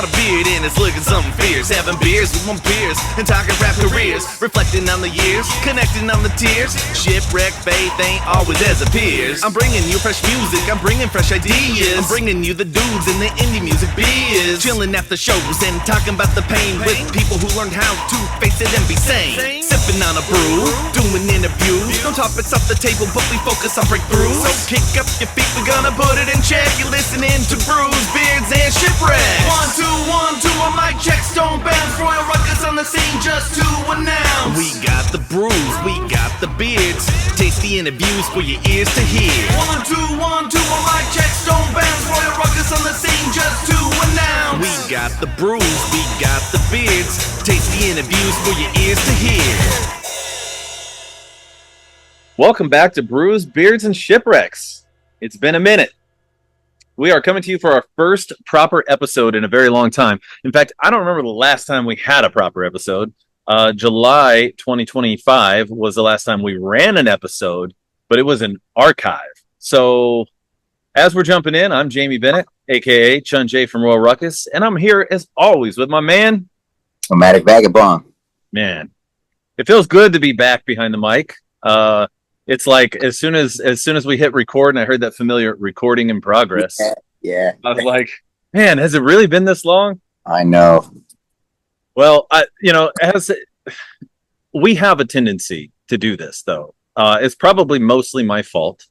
got a beard and it's looking something fierce. Having beers with my peers and talking rap careers. Reflecting on the years, connecting on the tears. Shipwreck faith ain't always as appears. I'm bringing you fresh music, I'm bringing fresh ideas. I'm bringing you the dudes in the indie music biz. Chilling after shows and talking about the pain with people who learned how to face it and be sane. Sipping on a brew, doing interviews. No topics off the table, but we focus on breakthroughs. So kick up your feet, we're gonna put it in check. You're listening to Brews, Beards, and Shipwrecks. 1, 2, 1, 2, a mic check, stone bounce. Royal Ruckus on the scene just to announce. We got the brews, we got the beards. Tasty interviews for your ears to hear. 1, 2, 1, 2, a mic check, stone bounce. Royal Ruckus on the scene just to announce. We got the brews, we got the beards. Tasty interviews for your ears to hear. Welcome back to Brews, Beards, and Shipwrecks. It's been a minute. We are coming to you for our first proper episode in a very long time. In fact, I don't remember the last time we had a proper episode. July 2025 was the last time we ran an episode, but it was an archive. So as we're jumping in, I'm Jamey Bennett, a.k.a. Chun J from Royal Ruckus, and I'm here as always with my man, Nomadik Vagabond. Man, it feels good to be back behind the mic. It's like as soon as we hit record and I heard that familiar recording in progress. Yeah. I was like, man, has it really been this long? I know. Well, as we have a tendency to do this though. It's probably mostly my fault.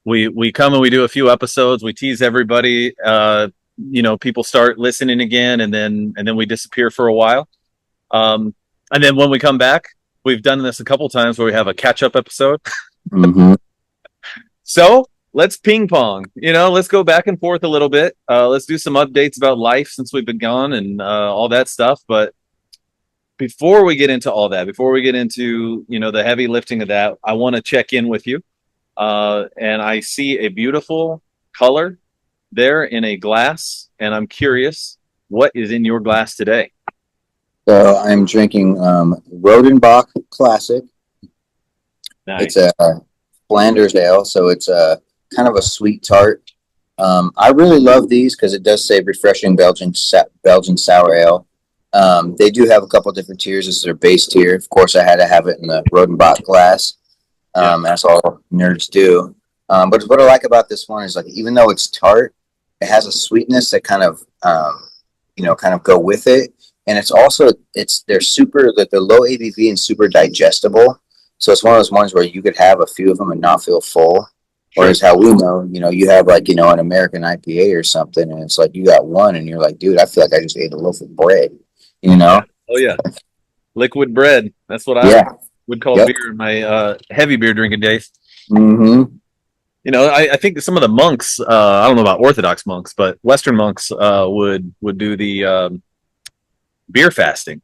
We come and we do a few episodes, we tease everybody, people start listening again and then we disappear for a while. And then when we come back, we've done this a couple times where we have a catch-up episode. Mm-hmm. So let's ping pong. Let's go back and forth a little bit. Let's do some updates about life since we've been gone and all that stuff. But before we get into all that, before we get into the heavy lifting of that, I want to check in with you. And I see a beautiful color there in a glass, and I'm curious, what is in your glass today? So I'm drinking Rodenbach Classic. Nice. It's a Flanders ale, so it's a kind of a sweet tart. I really love these because it does say refreshing Belgian sour ale. They do have a couple different tiers. This is their base tier. Of course, I had to have it in the Rodenbach glass. That's all nerds do. But what I like about this one is, like, even though it's tart, it has a sweetness that kind of go with it. And it's also they're low ABV and super digestible. So it's one of those ones where you could have a few of them and not feel full. Whereas how we know, you have an American IPA or something, and it's like you got one, and you're like, dude, I feel like I just ate a loaf of bread. Oh yeah, liquid bread. That's what I would call beer in my heavy beer drinking days. Mm-hmm. I think some of the monks, I don't know about Orthodox monks, but Western monks would do the beer fasting.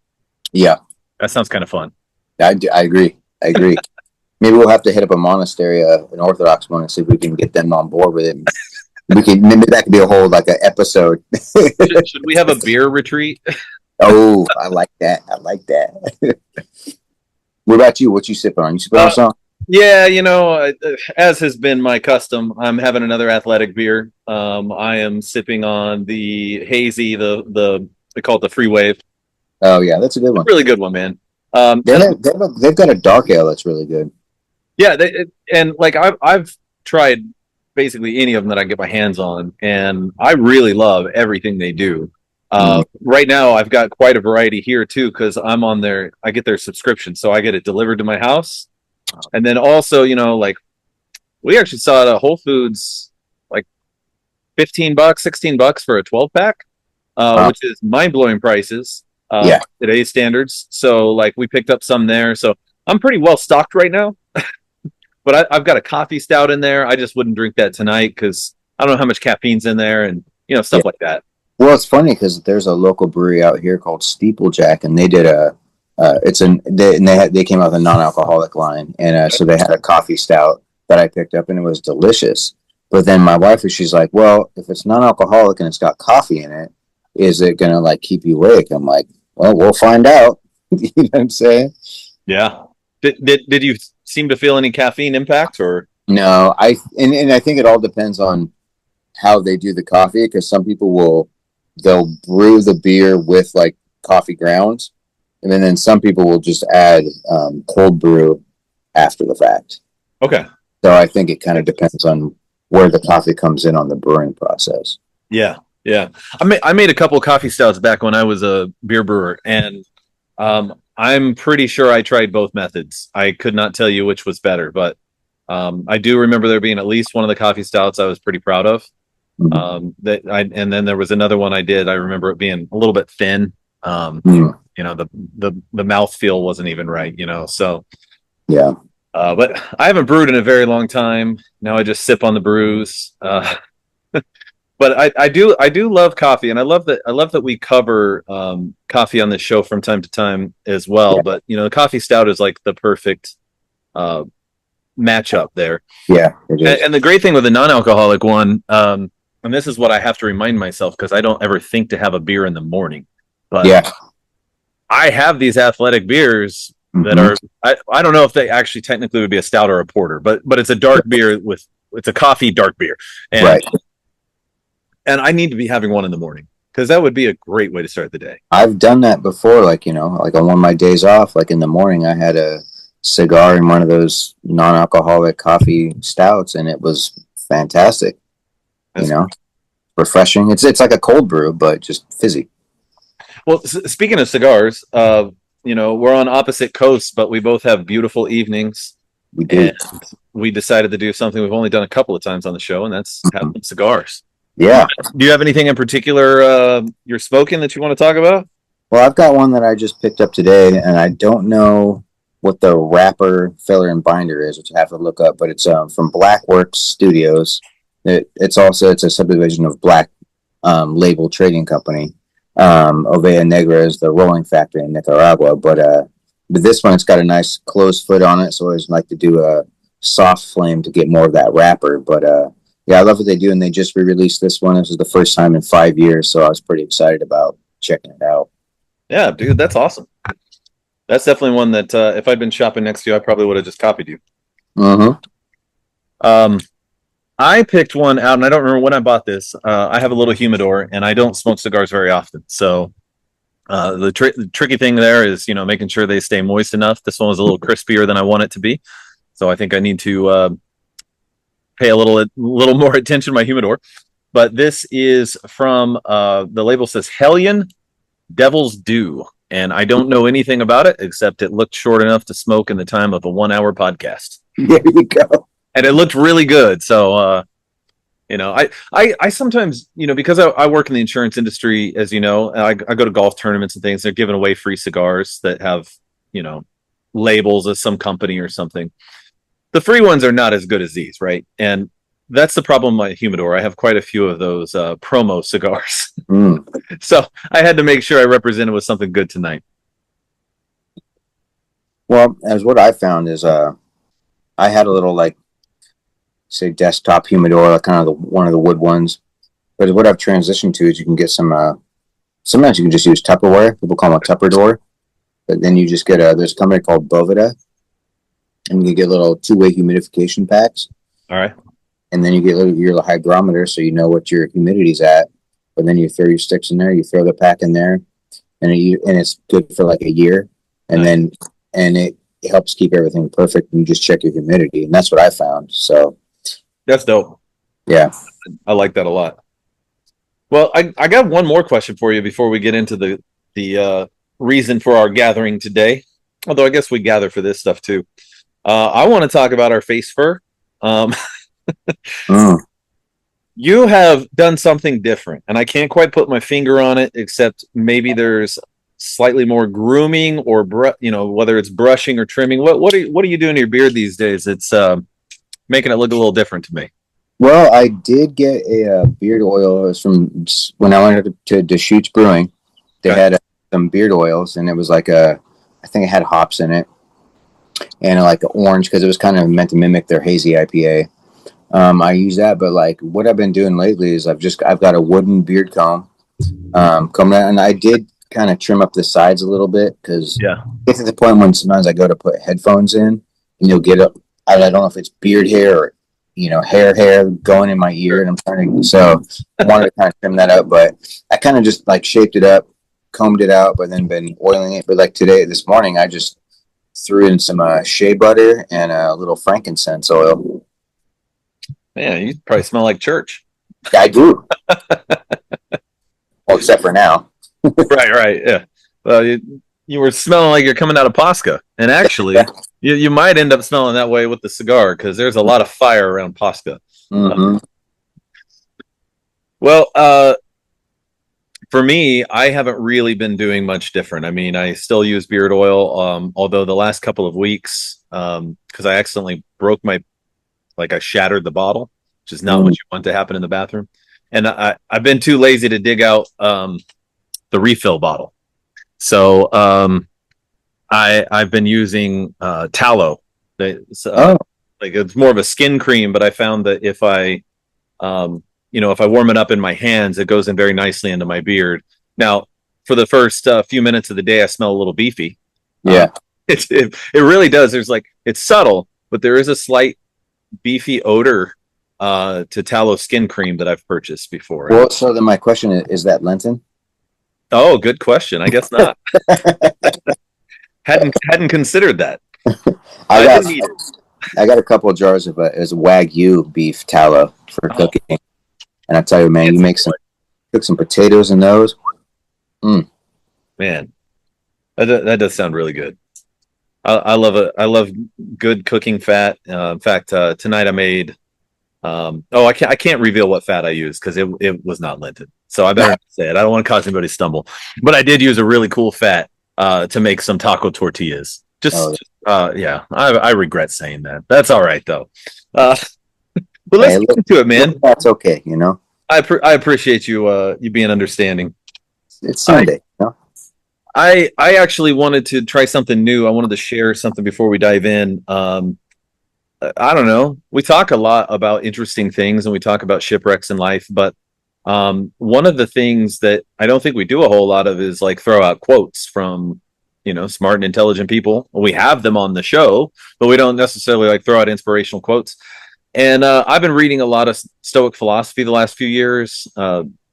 Yeah, that sounds kind of fun. I agree. Maybe we'll have to hit up a monastery, an Orthodox one, and see if we can get them on board with it. Maybe that could be a whole an episode. Should we have a beer retreat? Oh, I like that. What about you? What you sipping on? You sipping on something? Yeah, as has been my custom, I'm having another athletic beer. I am sipping on the hazy, they call it the Free Wave. Oh yeah, that's a good one. Really good one, man. They've got a dark ale that's really good. Yeah, I've tried basically any of them that I can get my hands on, and I really love everything they do. Right now, I've got quite a variety here too because I'm on I get their subscription, so I get it delivered to my house, and then also, we actually saw it at Whole Foods, like $15, $16 for a 12-pack, which is mind-blowing prices. Today's standards. So we picked up some there. So I'm pretty well stocked right now. But I've got a coffee stout in there. I just wouldn't drink that tonight because I don't know how much caffeine's in there and stuff like that. Well, it's funny because there's a local brewery out here called Steeplejack, and they did they came out with a non-alcoholic line, and so they had a coffee stout that I picked up, and it was delicious. But then my wife, she's like, "Well, if it's non-alcoholic and it's got coffee in it, is it gonna keep you awake?" I'm like, well, we'll find out. You know what I'm saying? Yeah. Did you seem to feel any caffeine impact or? No, I think it all depends on how they do the coffee, because some people will they'll brew the beer with like coffee grounds, and then some people will just add cold brew after the fact. Okay. So I think it kind of depends on where the coffee comes in on the brewing process. Yeah. Yeah. I made a couple of coffee stouts back when I was a beer brewer, and I'm pretty sure I tried both methods. I could not tell you which was better, but I do remember there being at least one of the coffee stouts I was pretty proud of. And then there was another one I did. I remember it being a little bit thin. You know, the mouthfeel wasn't even right, you know, so yeah. But I haven't brewed in a very long time. Now I just sip on the brews. But I do love coffee, and I love that we cover coffee on this show from time to time as well. Yeah. But you know, the coffee stout is like the perfect matchup there. Yeah, it is. And the great thing with the non-alcoholic one, and this is what I have to remind myself because I don't ever think to have a beer in the morning. But yeah, I have these athletic beers that are I don't know if they actually technically would be a stout or a porter, but it's a dark beer it's a coffee dark beer. And, right. And I need to be having one in the morning because that would be a great way to start the day. I've done that before, like, you know, like on one of my days off, like in the morning, I had a cigar in one of those non-alcoholic coffee stouts, and it was fantastic. You know, refreshing. It's like a cold brew, but just fizzy. Well, speaking of cigars, you know, we're on opposite coasts, but we both have beautiful evenings. We do. And we decided to do something we've only done a couple of times on the show, and that's have some cigars. Yeah. Do you have anything in particular you're smoking that you want to talk about? Well, I've got one that I just picked up today, and I don't know what the wrapper, filler, and binder is, which I have to look up, but it's from Blackworks Studios. It's a subdivision of Black Label Trading Company. Ovea Negra is the rolling factory in Nicaragua, but this one, it's got a nice closed foot on it, so I always like to do a soft flame to get more of that wrapper. But yeah, I love what they do, and they just re-released this one. This is the first time in 5 years, so I was pretty excited about checking it out. Yeah, dude, that's awesome. That's definitely one that if I'd been shopping next to you, I probably would have just copied you. I picked one out, and I don't remember when I bought this. I have a little humidor, and I don't smoke cigars very often. So the tricky thing there is, you know, making sure they stay moist enough. This one was a little crispier than I want it to be. So I think I need to pay a little more attention to my humidor. But this is from the label says Hellion Devil's Due. And I don't know anything about it, except it looked short enough to smoke in the time of a 1 hour podcast. There you go. And it looked really good. So, you know, I sometimes, you know, because I work in the insurance industry, as you know, I go to golf tournaments and things. They're giving away free cigars that have, you know, labels of some company or something. The free ones are not as good as these, right? And that's the problem with my humidor. I have quite a few of those promo cigars. So I had to make sure I represented with something good tonight. Well, as what I found is I had a little, like, say, desktop humidor, like kind of one of the wood ones. But what I've transitioned to is you can get some, sometimes you can just use Tupperware. People call them a Tupperdor. But then you just get there's a company called Boveda. And you get little two-way humidification packs. All right. And then you get your little hygrometer so you know what your humidity's at. But then you throw your sticks in there, you throw the pack in there, and it's good for like a year. And nice. then it helps keep everything perfect, and you just check your humidity. And that's what I found. So that's dope. Yeah. I like that a lot. Well, I got one more question for you before we get into the reason for our gathering today. Although I guess we gather for this stuff too. I want to talk about our face fur. You have done something different, and I can't quite put my finger on it, except maybe there's slightly more grooming or you know, whether it's brushing or trimming. What are you doing to your beard these days? It's making it look a little different to me. Well, I did get a beard oil. It was from when I went to Deschutes Brewing. They had some beard oils, and it was like I think it had hops in it, and like orange, because it was kind of meant to mimic their hazy IPA. I use that, but like what I've been doing lately is I've got a wooden beard comb coming out, and I did kind of trim up the sides a little bit because it's at the point when sometimes I go to put headphones in, and you'll get up. I don't know if it's beard hair or hair going in my ear, and I'm trying to. So I wanted to kind of trim that up, but I kind of just like shaped it up, combed it out, but then been oiling it. But like this morning, I just threw in some shea butter and a little frankincense oil. Man, you probably smell like church. I do. Well, except for now. Right. Yeah. Well, you were smelling like you're coming out of Posca, and actually, you might end up smelling that way with the cigar because there's a lot of fire around Posca. Mm-hmm. Well, for me, I haven't really been doing much different. I mean, I still use beard oil, although the last couple of weeks, because I accidentally I shattered the bottle, which is not what you want to happen in the bathroom. And I've been too lazy to dig out the refill bottle. So I've been using tallow. It's more of a skin cream, but I found that if I warm it up in my hands, it goes in very nicely into my beard. Now, for the first few minutes of the day, I smell a little beefy. Yeah, it really does. It's subtle, but there is a slight beefy odor to tallow skin cream that I've purchased before. Well, so then my question is that Lenten? Oh, good question. I guess not. hadn't considered that. I got a couple of jars of Wagyu beef tallow for cooking, and I tell you, man, cook some potatoes in those. Man, that does sound really good. I love it. I love good cooking fat. In fact, tonight I made. I can't reveal what fat I used because it was not Lenten, so I better not say it. I don't want to cause anybody to stumble. But I did use a really cool fat to make some taco tortillas. I regret saying that. That's all right though. But let's get into it, man. That's okay. I appreciate you being understanding. It's Sunday. I actually wanted to try something new. I wanted to share something before we dive in. I don't know. We talk a lot about interesting things and we talk about shipwrecks in life, but one of the things that I don't think we do a whole lot of is like throw out quotes from, smart and intelligent people. We have them on the show, but we don't necessarily like throw out inspirational quotes. And I've been reading a lot of Stoic philosophy the last few years,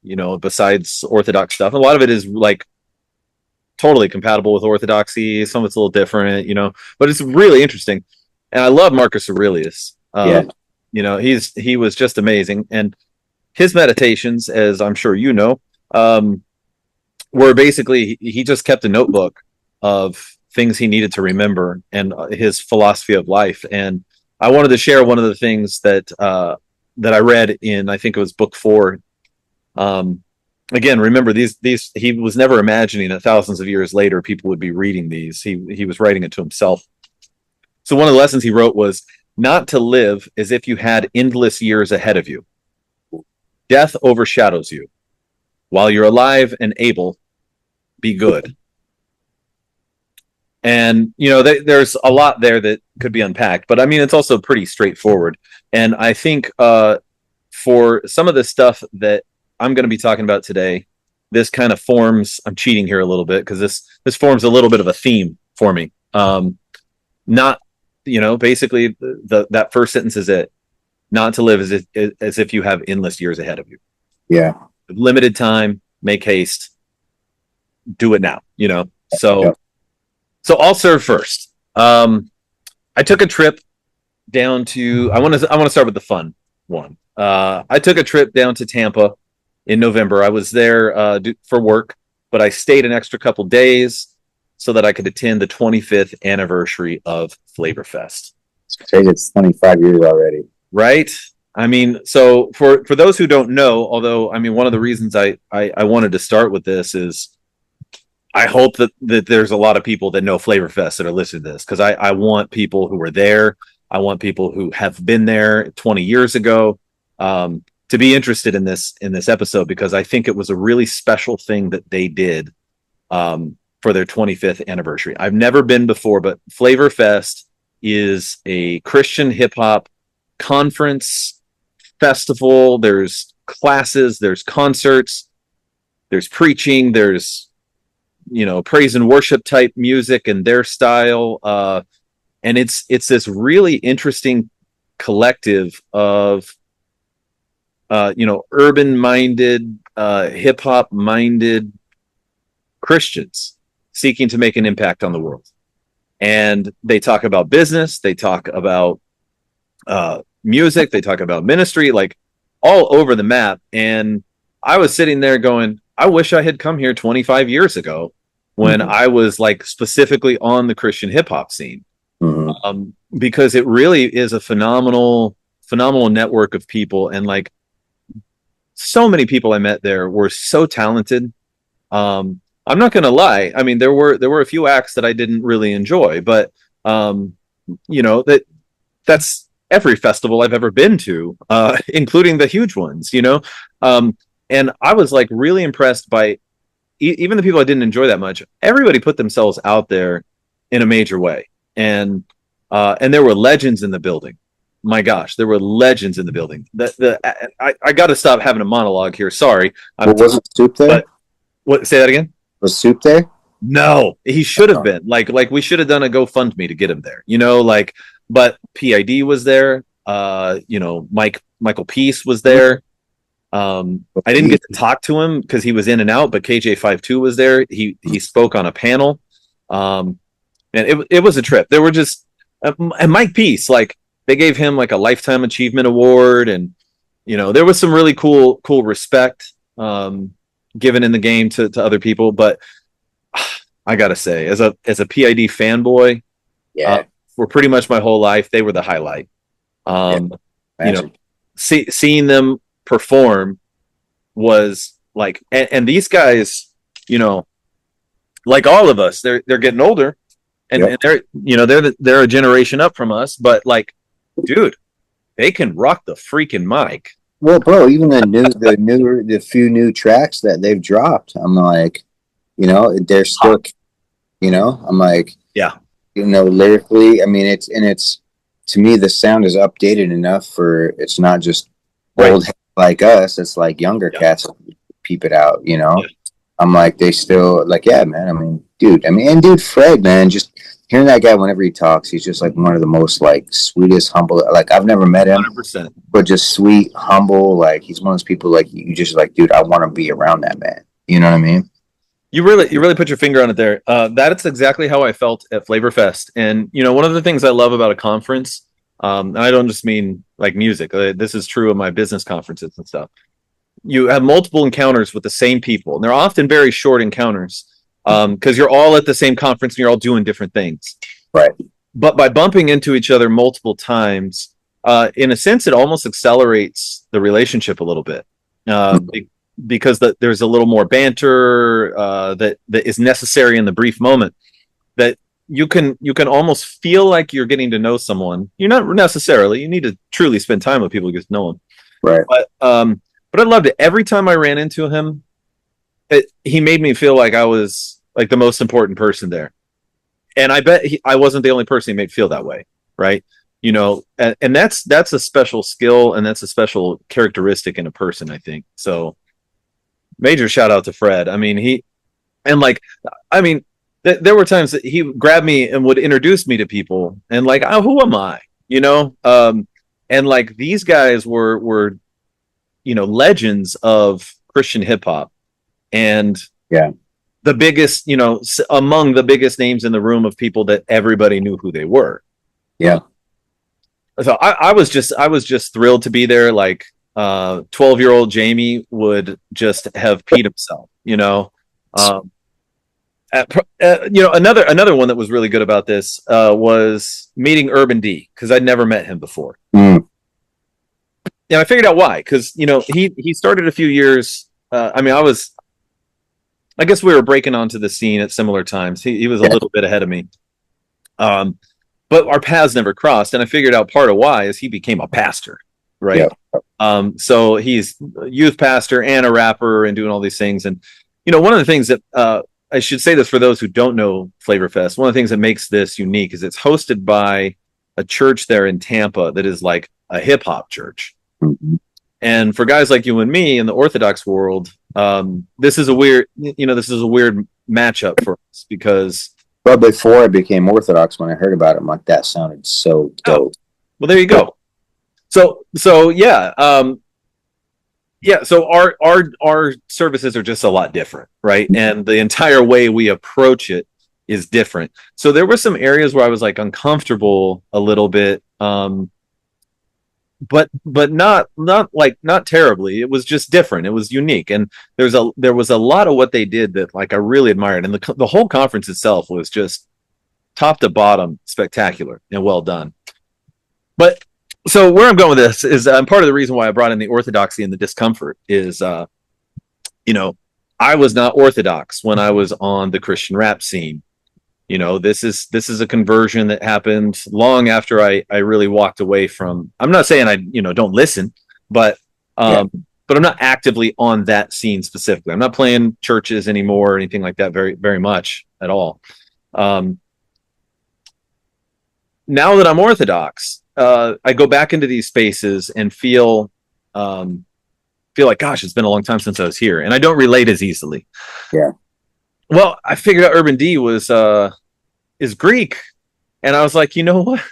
besides Orthodox stuff. A lot of it is like totally compatible with Orthodoxy. Some of it's a little different, but it's really interesting. And I love Marcus Aurelius. He was just amazing. And his meditations, as I'm sure you know, were basically, he just kept a notebook of things he needed to remember and his philosophy of life. And I wanted to share one of the things that I read in, I think it was book 4. Again, remember these, he was never imagining that thousands of years later, people would be reading these. He was writing it to himself. So one of the lessons he wrote was not to live as if you had endless years ahead of you. Death overshadows you. While you're alive and able, be good. And, there's a lot there that could be unpacked, but I mean, it's also pretty straightforward. And I think for some of the stuff that I'm going to be talking about today, this kind of forms, I'm cheating here a little bit because this forms a little bit of a theme for me. Basically that first sentence is it. Not to live as if you have endless years ahead of you. Yeah. Limited time, make haste, do it now, So I'll serve first. I took a trip down to, I want to start with the fun one. I took a trip down to Tampa in November. I was there for work, but I stayed an extra couple days so that I could attend the 25th anniversary of Flavor Fest. It's 25 years already. Right? I mean, so for those who don't know, although, I mean, one of the reasons I wanted to start with this is I hope that there's a lot of people that know Flavor Fest that are listening to this, because I want people who were there. I want people who have been there 20 years ago to be interested in this episode, because I think it was a really special thing that they did for their 25th anniversary. I've never been before, but Flavor Fest is a Christian hip hop conference festival. There's classes, there's concerts, there's preaching, there's praise and worship type music and their style, and it's this really interesting collective of urban-minded, hip-hop-minded Christians seeking to make an impact on the world. And they talk about business, they talk about music, they talk about ministry, like all over the map. And I was sitting there going, I wish I had come here 25 years ago when I was like specifically on the Christian hip-hop scene. Because it really is a phenomenal network of people. And like, so many people I met there were so talented. I'm not going to lie. I mean, there were a few acts that I didn't really enjoy, but that's every festival I've ever been to, including the huge ones, and I was like really impressed by even the people I didn't enjoy that much. Everybody put themselves out there in a major way. And there were legends in the building. My gosh, there were legends in the building. I got to stop having a monologue here. Sorry. Wasn't Soup there? What? Say that again. Was Soup there? No, he should have been. Like we should have done a GoFundMe to get him there. But PID was there. Michael Peace was there. I didn't get to talk to him because he was in and out. But KJ52 was there. He spoke on a panel. And it was a trip. There were just and Mike Peace, like they gave him like a lifetime achievement award, and there was some really cool respect given in the game to other people. But I gotta say, as a PID fanboy, for pretty much my whole life, they were the highlight. Seeing them perform was like, and these guys, like all of us, they're getting older. And they're a generation up from us, but like, dude, they can rock the freaking mic. Well, bro, even the few new tracks that they've dropped, I'm like, they're still, I'm like, lyrically, I mean, it's to me, the sound is updated enough for it's not just old like us, it's like younger cats peep it out, I'm like, they still like, man. I mean, dude, Fred, man, just hearing that guy whenever he talks, he's just like one of the most like sweetest, humble. Like I've never met him, 100%. But just sweet, humble. Like he's one of those people like you just like, dude, I want to be around that man. You know what I mean? You really put your finger on it there. That's exactly how I felt at Flavor Fest. And one of the things I love about a conference, and I don't just mean like music. This is true of my business conferences and stuff. You have multiple encounters with the same people, and they're often very short encounters because you're all at the same conference and you're all doing different things. Right. But by bumping into each other multiple times, in a sense, it almost accelerates the relationship a little bit because there's a little more banter that is necessary in the brief moment. That you can almost feel like you're getting to know someone. You're not necessarily. You need to truly spend time with people to get to know them. Right. But I loved it. Every time I ran into him, he made me feel like I was like the most important person there. And I bet I wasn't the only person he made feel that way. Right. And that's a special skill, and that's a special characteristic in a person, I think. So major shout out to Fred. I mean, there were times that he would grab me and would introduce me to people, and like, oh, who am I? And like these guys were legends of Christian hip hop, and the biggest, among the biggest names in the room of people that everybody knew who they were. Yeah. So I was just thrilled to be there. Like 12-year-old Jamey would just have peed himself, another one that was really good about this was meeting Urban D, because I'd never met him before. And I figured out why, because he started a few years. I guess we were breaking onto the scene at similar times. He was a little bit ahead of me, but our paths never crossed. And I figured out part of why is he became a pastor, right? Yeah. So he's a youth pastor and a rapper and doing all these things. And one of the things that I should say this for those who don't know Flavor Fest. One of the things that makes this unique is it's hosted by a church there in Tampa that is like a hip hop church. Mm-hmm. And for guys like you and me in the Orthodox world, this is a weird matchup for us because. Well, before I became Orthodox, when I heard about it, I'm like, that sounded so dope. Well, there you go. So yeah, yeah. So our services are just a lot different, right? And the entire way we approach it is different. So there were some areas where I was like uncomfortable a little bit, but not terribly. It was just different. It was unique, and there was a lot of what they did that like I really admired, and the whole conference itself was just top to bottom spectacular and well done. But so where I'm going with this is part of the reason why I brought in the orthodoxy and the discomfort is, you know, I was not orthodox when I was on the Christian rap scene. You know, this is a conversion that happened long after I really walked away from. I'm not saying I don't listen, but but I'm not actively on that scene specifically. I'm not playing churches anymore or anything like that very much at all. Now that I'm Orthodox, I go back into these spaces and feel like, gosh, it's been a long time since I was here, and I don't relate as easily. Yeah. Well, I figured out Urban D is Greek, and I was like, you know what?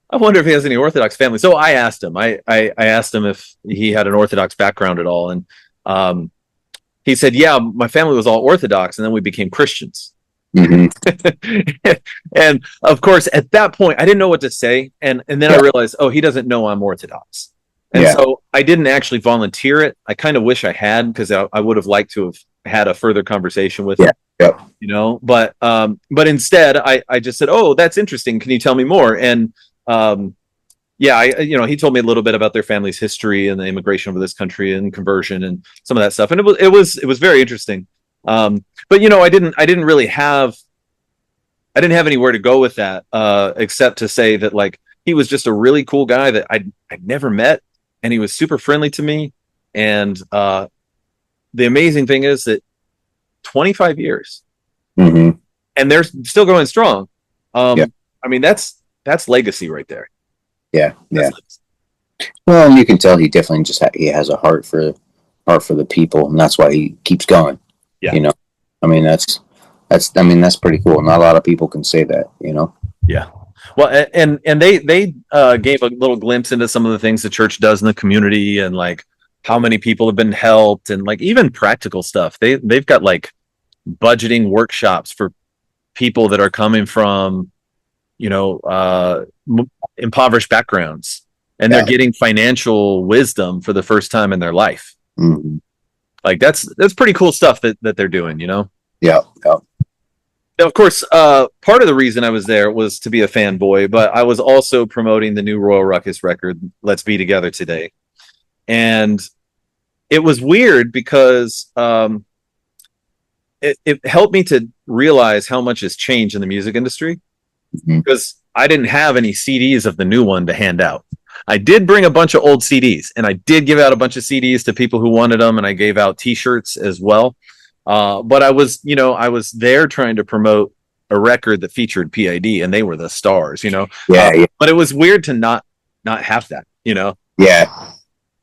I wonder if he has any Orthodox family. So I asked him. I asked him if he had an Orthodox background at all, and he said, "Yeah, my family was all Orthodox, and then we became Christians." Mm-hmm. And of course, at that point, I didn't know what to say, and then I realized, oh, he doesn't know I'm Orthodox, and so I didn't actually volunteer it. I kind of wish I had, because I would have liked to have had a further conversation with him. Yep. You know, but instead, I just said, oh, that's interesting. Can you tell me more? And he told me a little bit about their family's history and the immigration over this country and conversion and some of that stuff, and it was very interesting. But I didn't really have anywhere to go with that, except to say that like he was just a really cool guy that I'd never met, and he was super friendly to me. And the amazing thing is that 25 years, and they're still going strong. I mean, that's legacy right there. Yeah. Well, and you can tell he definitely he has a heart for the people, and that's why he keeps going. Yeah. You know, I mean, that's pretty cool. Not a lot of people can say that, you know? Yeah. Well, and they gave a little glimpse into some of the things the church does in the community, and like how many people have been helped, and like even practical stuff. They've got like budgeting workshops for people that are coming from, impoverished backgrounds, and they're getting financial wisdom for the first time in their life. Mm-hmm. Like that's pretty cool stuff that they're doing, Yeah. Now, of course, part of the reason I was there was to be a fanboy, but I was also promoting the new Royal Ruckus record, Let's Be Together Today. And it was weird because it helped me to realize how much has changed in the music industry, because I didn't have any CDs of the new one to hand out. I did bring a bunch of old CDs, and I did give out a bunch of CDs to people who wanted them, and I gave out T-shirts as well. But I was there trying to promote a record that featured PID, and they were the stars, But it was weird to not have that, Yeah,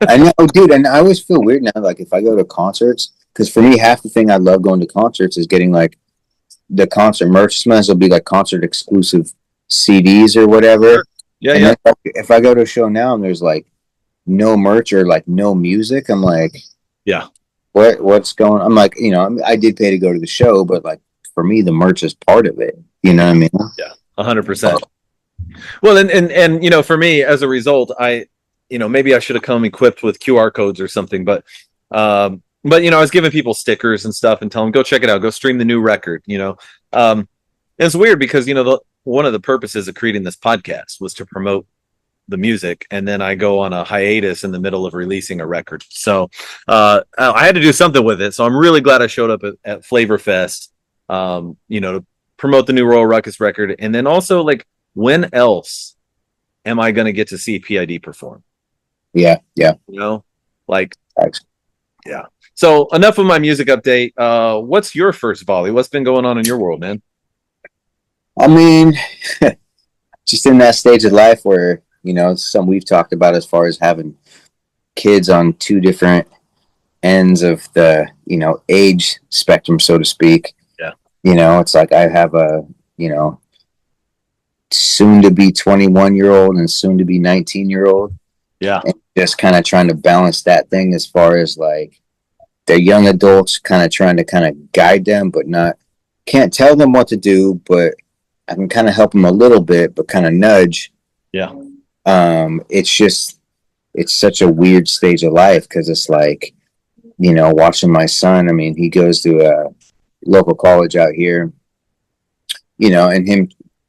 I know, dude. And I always feel weird now, like if I go to concerts, because for me, half the thing I love going to concerts is getting like the concert merch. Might as well be like concert exclusive CDs or whatever. Sure. Yeah. If I go to a show now and there's like no merch or like no music, I'm like, yeah, what's going on? I'm like, I did pay to go to the show, but like for me, the merch is part of it. You know what I mean? Yeah, 100%. Well, and for me, as a result, maybe I should have come equipped with QR codes or something, but I was giving people stickers and stuff and telling them, go check it out, go stream the new record. And it's weird because one of the purposes of creating this podcast was to promote the music, and then I go on a hiatus in the middle of releasing a record. So I had to do something with it. So I'm really glad I showed up at Flavor Fest, to promote the new Royal Ruckus record. And then also, like, when else am I going to get to see PID perform? Yeah. Thanks. Yeah. So enough of my music update. What's your first volley? What's been going on in your world, man? I mean, just in that stage of life where, it's something we've talked about as far as having kids on two different ends of the, age spectrum, so to speak. Yeah. It's like I have a, soon to be 21-year-old and soon to be 19-year-old. Yeah. And just kind of trying to balance that thing as far as like they're young adults, kind of trying to kind of guide them, but not can't tell them what to do, but I can kind of help them a little bit, but kind of nudge. Yeah. It's just it's such a weird stage of life because it's like, you know, watching my son. I mean, he goes to a local college out here, you know, and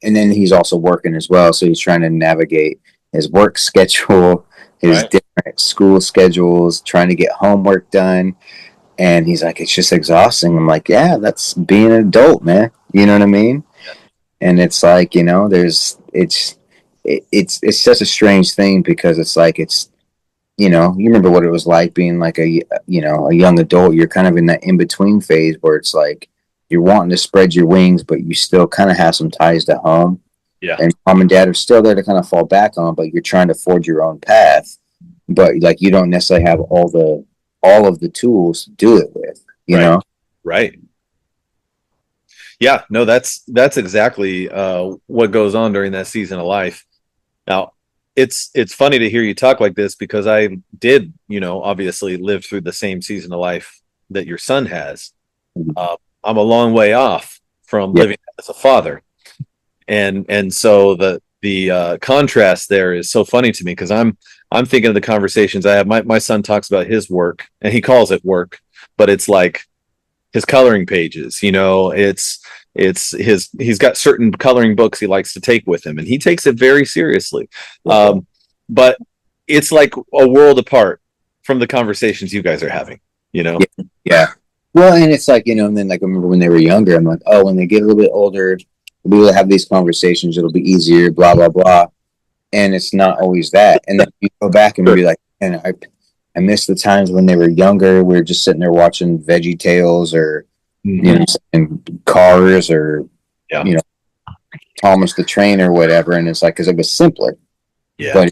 then he's also working as well. So he's trying to navigate his work schedule, his different school schedules, trying to get homework done. And he's like, it's just exhausting. I'm like, yeah, that's being an adult, man. You know what I mean? And it's like, you know, it's such a strange thing because it's like, it's, you know, you remember what it was like being like a young adult. You're kind of in that in between phase where it's like you're wanting to spread your wings, but you still kind of have some ties to home. Yeah. And mom and dad are still there to kind of fall back on, but you're trying to forge your own path. But like you don't necessarily have all of the tools to do it with, you know? Right. Yeah, no, that's exactly what goes on during that season of life. Now, it's funny to hear you talk like this because I did, you know, obviously live through the same season of life that your son has. I'm a long way off from living as a father, and so the contrast there is so funny to me because I'm thinking of the conversations I have. My son talks about his work, and he calls it work, but it's like his coloring pages. You know, he's got certain coloring books he likes to take with him, and he takes it very seriously. But it's like a world apart from the conversations you guys are having. You know? Yeah. Well, and it's like, you know, and then like I remember when they were younger, I'm like, oh, when they get a little bit older, we'll be able to have these conversations. It'll be easier, blah blah blah. And it's not always that. And then you go back and be like, and I miss the times when they were younger. We were just sitting there watching Veggie Tales or you know, and Cars or you know, Thomas the Train or whatever. And it's like because it was simpler. Yeah.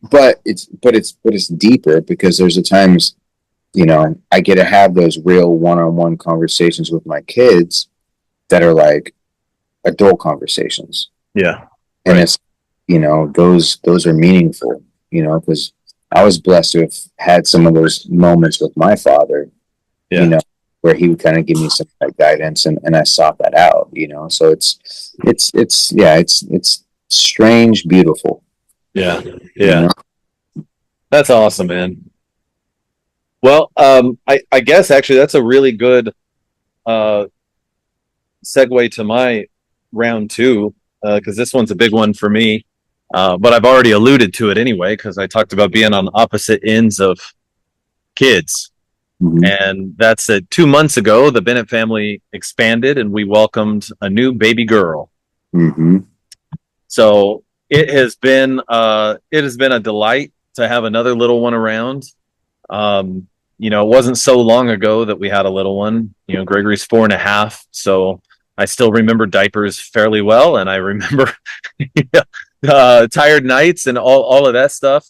But it's deeper because there's the times, you know, I get to have those real one-on-one conversations with my kids that are like adult conversations. Yeah. And it's, you know, those are meaningful, you know, because I was blessed to have had some of those moments with my father, you know, where he would kind of give me some like guidance and I sought that out, you know. So it's strange, beautiful. Yeah. You know? That's awesome, man. Well, I guess actually that's a really good segue to my round two, because this one's a big one for me. But I've already alluded to it anyway, because I talked about being on opposite ends of kids. And that's 2 months ago, the Bennett family expanded and we welcomed a new baby girl. So it has been a delight to have another little one around. You know, it wasn't so long ago that we had a little one. You know, Gregory's 4.5, so I still remember diapers fairly well, and I remember tired nights and all of that stuff.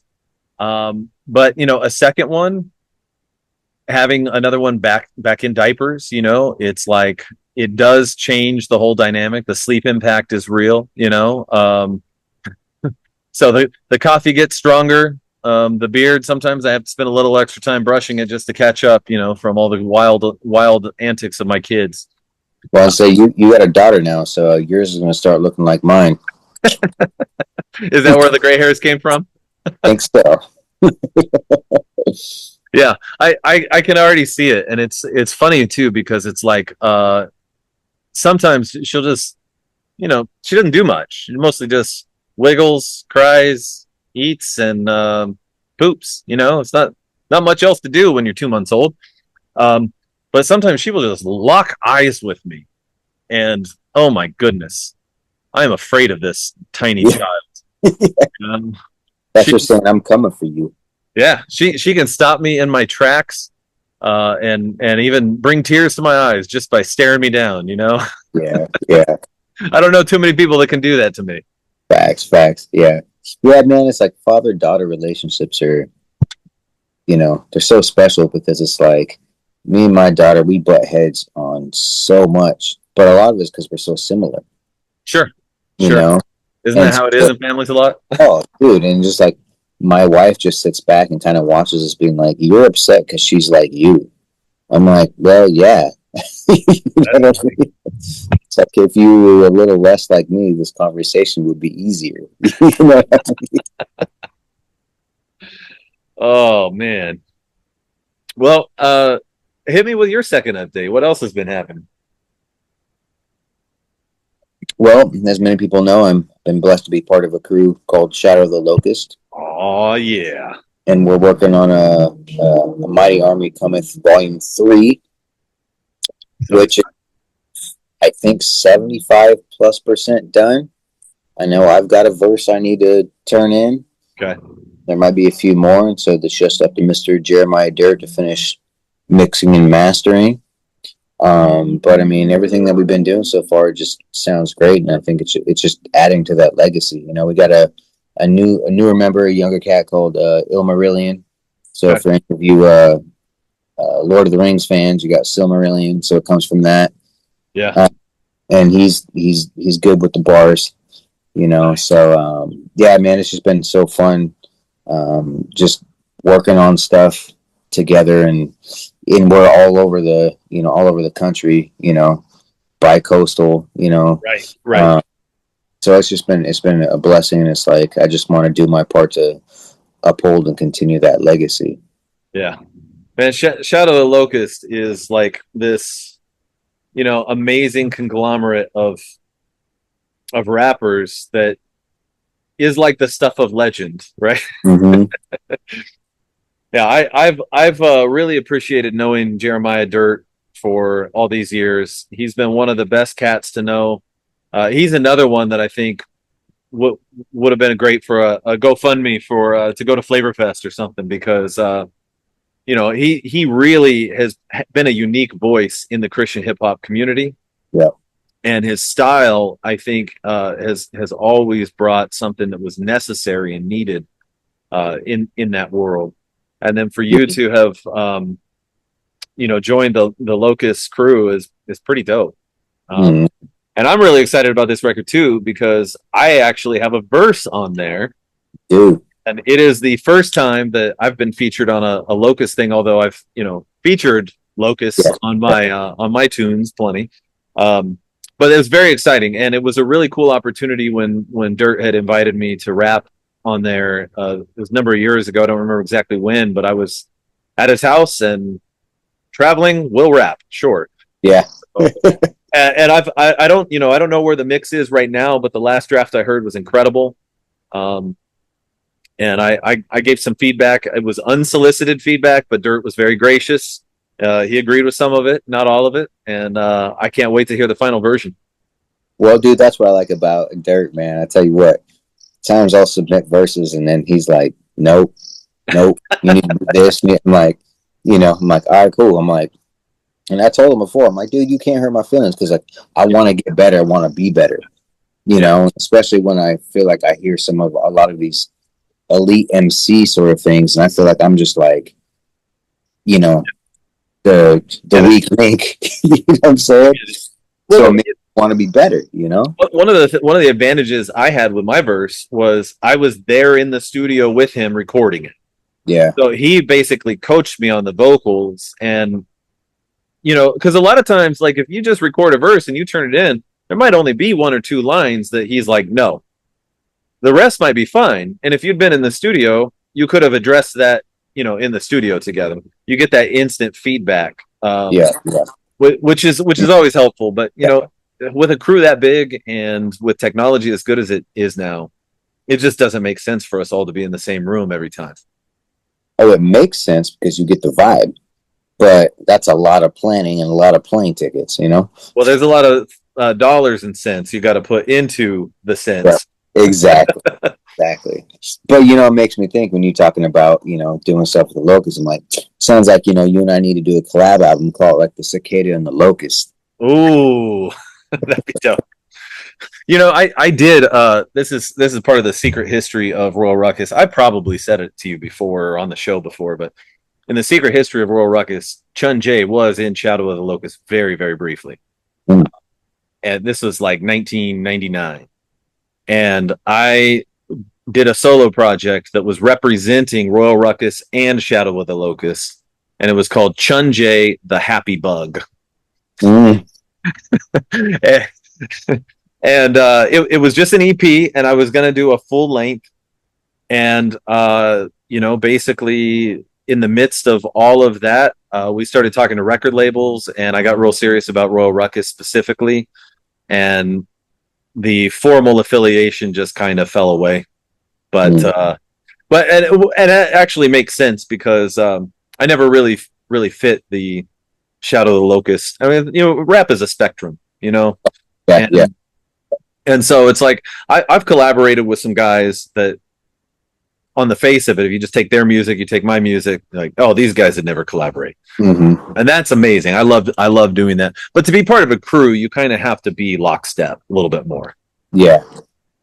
But you know, a second one, having another one back in diapers, you know, it's like it does change the whole dynamic. The sleep impact is real, you know. So the coffee gets stronger. The beard, sometimes I have to spend a little extra time brushing it just to catch up, you know, from all the wild antics of my kids. Well, so you got a daughter now, so yours is going to start looking like mine. Is that where the gray hairs came from? I think so. Yeah, I can already see it, and it's funny too because it's like sometimes she'll just, you know, she doesn't do much. She mostly just wiggles, cries, eats, and poops. You know, it's not much else to do when you're 2 months old. But sometimes she will just lock eyes with me, and oh my goodness, I am afraid of this tiny child. That's just saying I'm coming for you. Yeah, she can stop me in my tracks, and even bring tears to my eyes just by staring me down. You know. Yeah. I don't know too many people that can do that to me. Facts. Yeah, man. It's like father-daughter relationships are, you know, they're so special because it's like me and my daughter, we butt heads on so much, but a lot of it's because we're so similar. Sure. You know, isn't that how it is in families a lot? Oh, dude, and just like my wife just sits back and kind of watches us, being like, "You're upset because she's like you." I'm like, "Well, yeah." You know what I mean? It's like if you were a little less like me, this conversation would be easier. You know? Oh man. Well, hit me with your second update. What else has been happening? Well, as many people know, I'm been blessed to be part of a crew called Shadow of the Locust, Oh yeah. and we're working on a Mighty Army Cometh Volume 3, which is, I think, 75+% done. I know I've got a verse I need to turn in. Okay. There might be a few more, and so it's just up to Mr. Jeremiah Dirt to finish mixing and mastering. But I mean, everything that we've been doing so far just sounds great, and I think it's just adding to that legacy. You know, we got a newer member, a younger cat called Ilmarillion. So Okay. for any of you Lord of the Rings fans, you got Silmarillion, so it comes from that. Yeah. And he's good with the bars, you know. So yeah, man, it's just been so fun, just working on stuff together, and we're all over the country, you know, bi-coastal, you know. Right. Right. So it's been a blessing, and it's like I just want to do my part to uphold and continue that legacy. Yeah. Man, Shadow of the Locust is like this, amazing conglomerate of rappers that is like the stuff of legend, right? Mm-hmm. Yeah, I've really appreciated knowing Jeremiah Dirt for all these years. He's been one of the best cats to know. He's another one that I think would have been great for a GoFundMe for to go to Flavor Fest or something, because he really has been a unique voice in the Christian hip hop community. Yeah. And his style, I think, has always brought something that was necessary and needed in that world. And then for you to have joined the Locust crew is pretty dope. Mm-hmm. And I'm really excited about this record too, because I actually have a verse on there. Dude. And it is the first time that I've been featured on a Locust thing, although I've featured Locusts on my tunes plenty. But it was very exciting, and it was a really cool opportunity when Dirt had invited me to rap on there. It was a number of years ago. I don't remember exactly when, but I was at his house and traveling. We'll rap, sure. Yeah. And I don't know where the mix is right now, but the last draft I heard was incredible. And I gave some feedback. It was unsolicited feedback, but Dirt was very gracious. He agreed with some of it, not all of it, and I can't wait to hear the final version. Well, dude, that's what I like about Dirt, man. I tell you what, times I'll submit verses, and then he's like, "Nope, you need to do this." I'm like, I'm like, "All right, cool." I'm like, and I told him before, I'm like, "Dude, you can't hurt my feelings, because like I want to get better, I want to be better, you know." Especially when I feel like I hear a lot of these elite MC sort of things, and I feel like I'm just like, the weak link. You know what I'm saying? So I want to be better, One of the advantages I had with my verse was I was there in the studio with him recording it. Yeah. So he basically coached me on the vocals, and because a lot of times, like, if you just record a verse and you turn it in, there might only be one or two lines that he's like, no. The rest might be fine. And if you'd been in the studio, you could have addressed that, in the studio together. You get that instant feedback. Yeah. Which is always helpful. But with a crew that big and with technology as good as it is now, it just doesn't make sense for us all to be in the same room every time. Oh, it makes sense because you get the vibe, but that's a lot of planning and a lot of plane tickets, Well, there's a lot of dollars and cents you got to put into the cents. Yeah, exactly. Exactly. But it makes me think when you're talking about, doing stuff with the Locust, I'm like, sounds like, you and I need to do a collab album called like the Cicada and the Locust. Ooh, that'd be dope. I did. This is part of the secret history of Royal Ruckus. I probably said it to you before or on the show before, but in the secret history of Royal Ruckus, Chun Jae was in Shadow of the Locust very, very briefly. And this was like 1999. And I did a solo project that was representing Royal Ruckus and Shadow of the Locust, and it was called Chunjay the Happy Bug. Mm. And it was just an EP, and I was going to do a full length. And, basically in the midst of all of that, we started talking to record labels, and I got real serious about Royal Ruckus specifically. And the formal affiliation just kind of fell away. But it actually makes sense because I never really fit the Shadow of the Locust. I mean, rap is a spectrum, and so it's like I've collaborated with some guys that, on the face of it, if you just take their music, you take my music, like, oh, these guys would never collaborate, and that's amazing. I love doing that. But to be part of a crew, you kind of have to be lockstep a little bit more. Yeah.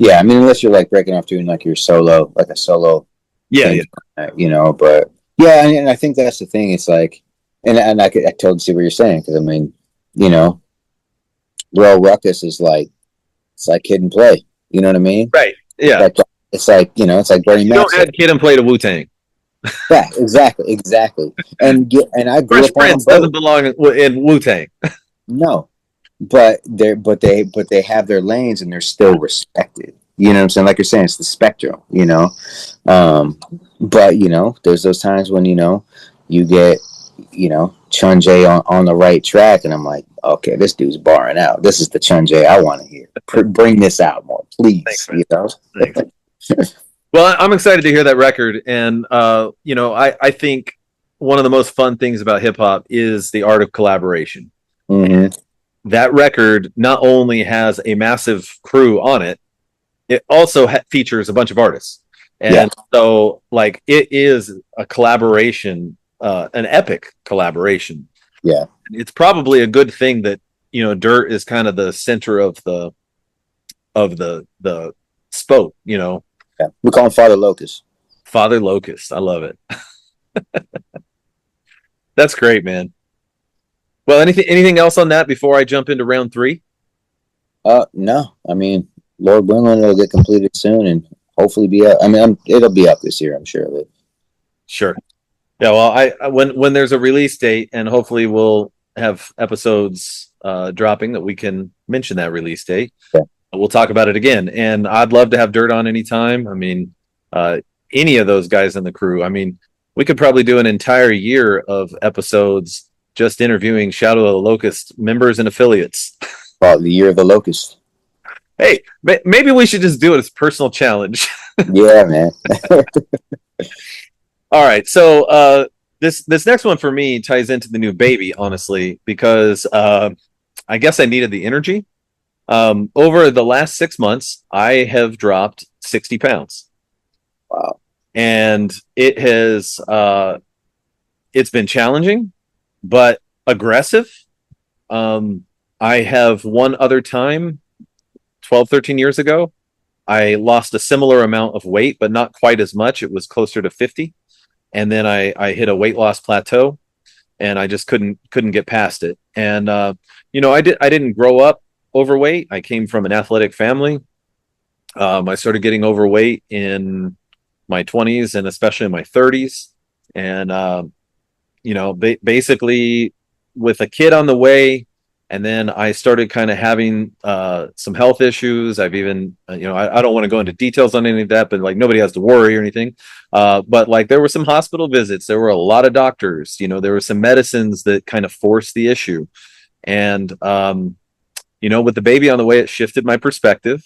I mean, unless you're like breaking off doing like your solo, like a solo. Yeah. But yeah, and I think that's the thing. It's like, and I totally see what you're saying, because I mean, Royal Ruckus is like, it's like Kid and Play. You know what I mean? Right. Yeah. It's like it's like Bernie Mac. Don't add Kid and Play to Wu-Tang. Yeah, exactly. And I grew Fresh up on Prince doesn't belong in Wu-Tang. No, but they have their lanes and they're still respected. You know what I'm saying? Like you're saying, it's the spectrum. But there's those times when you get Chunjay on the right track, and I'm like, okay, this dude's barring out. This is the Chunjay I want to hear. Bring this out more, please. Thanks, Thanks. Well, I'm excited to hear that record, and I think one of the most fun things about hip hop is the art of collaboration. Mm-hmm. That record not only has a massive crew on it, it also features a bunch of artists, and so like it is a collaboration, an epic collaboration. Yeah, it's probably a good thing that Dirt is kind of the center of the spoke. Yeah. We call him Father Locust. Father Locust. I love it. That's great, man. Well, anything else on that before I jump into round 3? No. I mean, Lord willing, it'll get completed soon and hopefully be up. I mean, it'll be up this year, I'm sure of it. Sure. Yeah. Well, I when there's a release date, and hopefully we'll have episodes dropping that we can mention that release date. Yeah. We'll talk about it again, and I'd love to have Dirt on anytime. I mean, any of those guys in the crew. I mean, we could probably do an entire year of episodes just interviewing Shadow of the Locust members and affiliates. Well, the year of the locust. Hey, maybe we should just do it as a personal challenge. Yeah, man. All right, so this next one for me ties into the new baby, honestly, because I guess I needed the energy. Over the last 6 months, I have dropped 60 pounds. Wow. And it has, it's been challenging, but aggressive. I have one other time, 12, 13 years ago, I lost a similar amount of weight, but not quite as much. It was closer to 50. And then I hit a weight loss plateau, and I just couldn't get past it. And, I didn't grow up overweight. I came from an athletic family. I started getting overweight in my 20s and especially in my 30s. And, basically with a kid on the way, and then I started kind of having some health issues. I've even, I don't want to go into details on any of that, but like nobody has to worry or anything. But like there were some hospital visits. There were a lot of doctors. There were some medicines that kind of forced the issue. And, with the baby on the way, it shifted my perspective.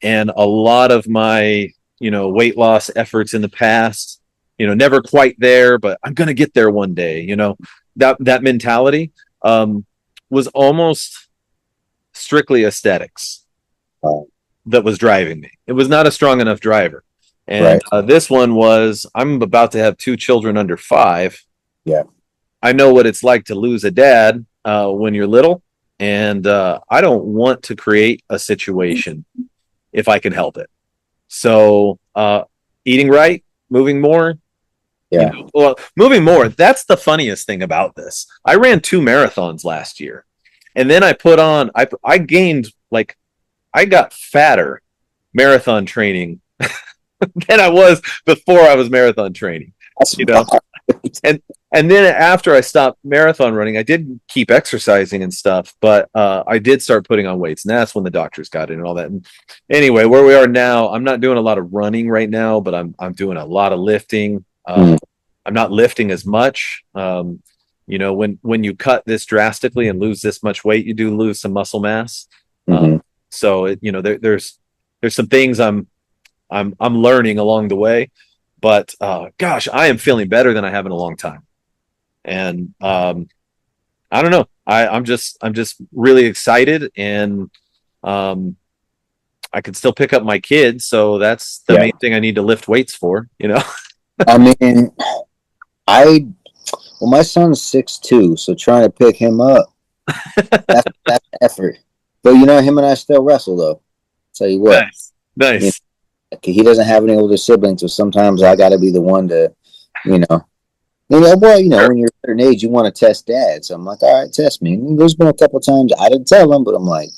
And a lot of my, weight loss efforts in the past, never quite there, but I'm going to get there one day. That mentality was almost strictly aesthetics that was driving me. It was not a strong enough driver. And this one was, I'm about to have 2 children under 5. Yeah. I know what it's like to lose a dad when you're little. And I don't want to create a situation if I can help it. So eating right, moving more. Yeah. Moving more. That's the funniest thing about this. I ran 2 marathons last year, and then I put on, I gained, like, I got fatter marathon training than I was before I was marathon training. That's You know, and then after I stopped marathon running, I did keep exercising and stuff, but I did start putting on weights, and that's when the doctors got in and all that. And anyway, where we are now, I'm not doing a lot of running right now, but I'm doing a lot of lifting. I'm not lifting as much. When you cut this drastically and lose this much weight, you do lose some muscle mass. So there's some things I'm learning along the way, but gosh, I am feeling better than I have in a long time. And I don't know. I'm just really excited, and I can still pick up my kids, so that's the main thing I need to lift weights for. I mean, my son's 6'2", so trying to pick him up, that's effort. But him and I still wrestle though. Tell you what, nice. He doesn't have any older siblings, so sometimes I got to be the one to, when you're a certain age, you want to test dad. So I'm like, all right, test me. And there's been a couple of times I didn't tell him, but I'm like,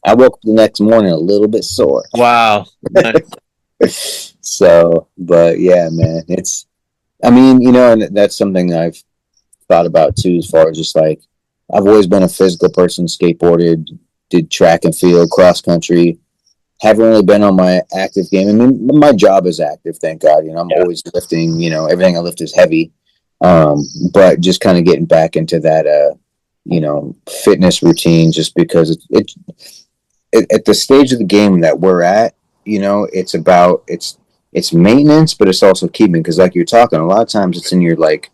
I woke up the next morning a little bit sore. Wow. Nice. So, but yeah, man, and that's something I've thought about too, as far as just like, I've always been a physical person, skateboarded, did track and field, cross country. Haven't really been on my active game. I mean, my job is active, thank God. I'm always lifting. Everything I lift is heavy. But just kind of getting back into that, fitness routine, just because it at the stage of the game that we're at, it's about it's maintenance, but it's also keeping. Because like you're talking, a lot of times it's in your late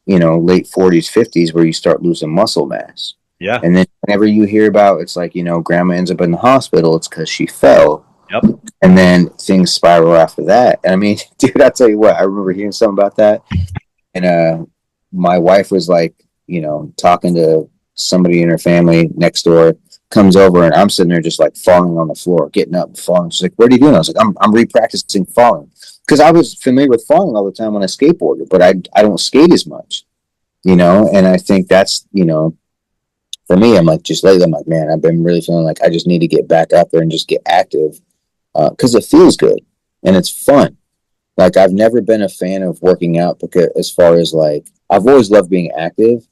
40s, 50s where you start losing muscle mass. Yeah. And then whenever you hear about, it's like, grandma ends up in the hospital, it's because she fell. Yep. And then things spiral after that. And I mean, dude, I tell you what, I remember hearing something about that. And my wife was like, talking to somebody in her family next door, comes over, and I'm sitting there just like falling on the floor, getting up and falling. She's like, what are you doing? I was like, I'm re-practicing falling. Because I was familiar with falling all the time when I skateboarded, but I don't skate as much, and I think that's, for me, I'm like, just lately, I'm like, man, I've been really feeling like I just need to get back out there and just get active, because it feels good and it's fun. Like, I've never been a fan of working out, because as far as like, I've always loved being active,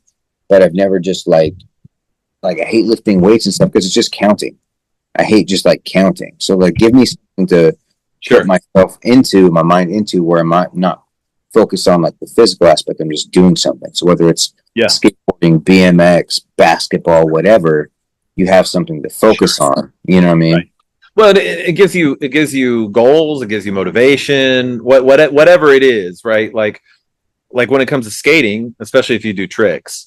but I've never just like I hate lifting weights and stuff because it's just counting. I hate just like counting. So like, give me something to put myself into, my mind into, where I'm not focused on like the physical aspect. I'm just doing something. So whether it's skateboarding, BMX, basketball, whatever, you have something to focus on. You know what I mean? Right. Well, it gives you goals. It gives you motivation. Whatever it is, right? Like when it comes to skating, especially if you do tricks,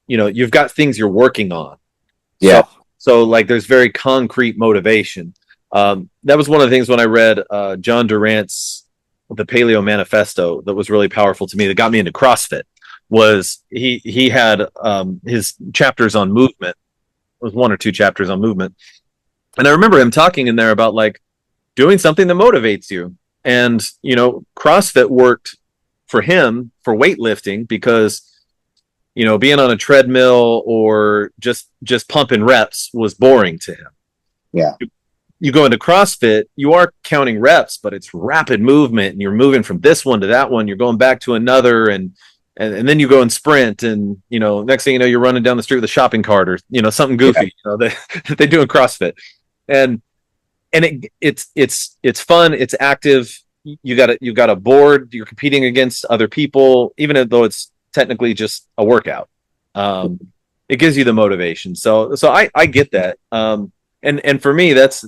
you've got things you're working on. Yeah. So like, there's very concrete motivation. That was one of the things when I read John Durant's The Paleo Manifesto that was really powerful to me, that got me into CrossFit. Was he had his chapters on movement. It was one or two chapters on movement. And I remember him talking in there about like doing something that motivates you. And, CrossFit worked for him for weightlifting, because, being on a treadmill or just pumping reps was boring to him. Yeah. You go into CrossFit, you are counting reps, but it's rapid movement, and you're moving from this one to that one. You're going back to another, and then you go and sprint, and next thing you know, you're running down the street with a shopping cart, or something goofy. They do in CrossFit, and it's fun, it's active. You got a board. You're competing against other people, even though it's technically just a workout. It gives you the motivation. So I get that. And for me, that's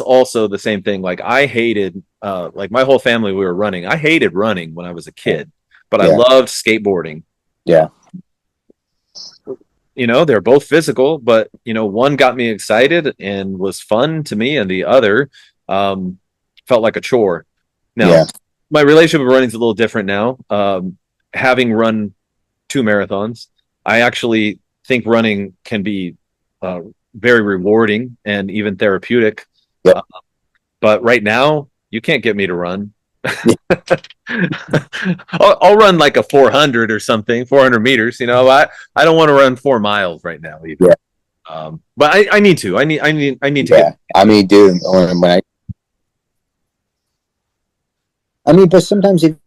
also the same thing. Like, I hated, like my whole family, we were running. I hated running when I was a kid, but I loved skateboarding. Yeah. They're both physical, but one got me excited and was fun to me, and the other felt like a chore. Now, my relationship with running is a little different now. Having run 2 marathons, I actually think running can be very rewarding and even therapeutic. Yep. But right now, you can't get me to run. I'll run like a 400 or something, 400 meters. I don't want to run 4 miles right now either. But I need to. I need to Yeah, get. I mean, dude, but sometimes you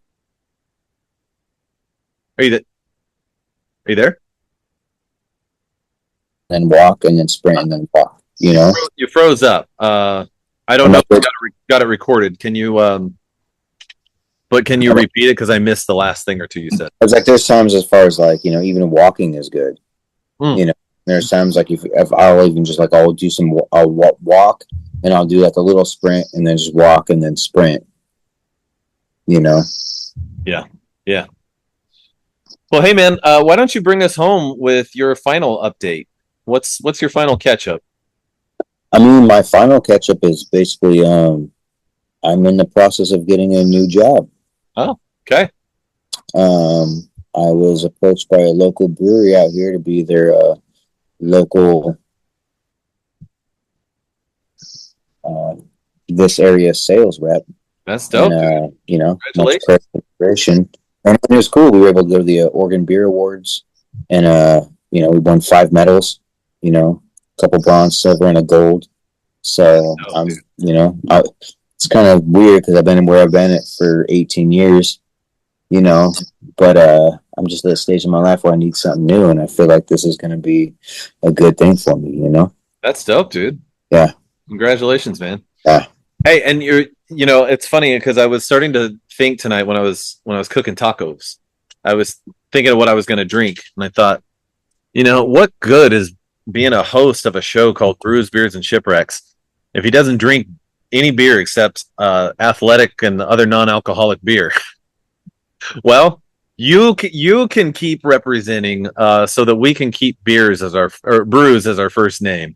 Are you, are you there? then walk and then sprint and then walk. You know, You froze up. I don't I'm know like, if you got it recorded. Can you but can you repeat it? Because I missed the last thing or two you said. I was like, there's times as far as like, you know, even walking is good. You know, there's times like if I'll even just like I'll do some I'll walk and I'll do like a little sprint and then just walk and then sprint. You know. Yeah. Yeah. Well, hey man, why don't you bring us home with your final update? What's your final catch up? I mean, my final catch up is basically I'm in the process of getting a new job. Oh, okay. I was approached by a local brewery out here to be their local this area sales rep. That's dope. And you know, much Congratulations. preparation. And it was cool. We were able to go to the Oregon Beer Awards, and you know, we won 5 medals. You know, a couple bronze, silver, and a gold. So I'm, you know, it's kind of weird because I've been where I've been at for 18 years. You know, but I'm just at a stage in my life where I need something new, and I feel like this is going to be a good thing for me. You know. That's dope, dude. Yeah. Congratulations, man. Yeah. Hey, and you know, it's funny because I was starting to think tonight when I was cooking tacos. I was thinking of what I was going to drink, and I thought, you know, what good is being a host of a show called Brews, Beers, and Shipwrecks if he doesn't drink any beer except athletic and other non-alcoholic beer? Well, you can keep representing so that we can keep beers as our or brews as our first name.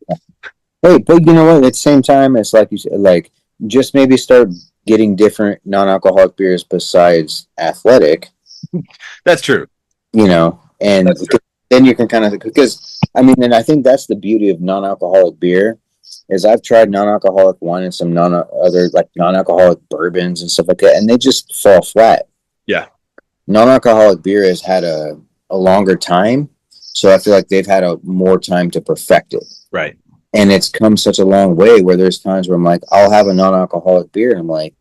Hey, but you know what? At the same time, it's like you said, like just maybe start getting different non-alcoholic beers besides athletic. That's true. You know, and then you can kind of because I mean, and I think that's the beauty of non-alcoholic beer is I've tried non-alcoholic wine and some other like non-alcoholic bourbons and stuff like that, and they just fall flat. Yeah. Non-alcoholic beer has had a longer time, so I feel like they've had a more time to perfect it. Right. And it's come such a long way where there's times where I'm like, I'll have a non-alcoholic beer, and I'm like,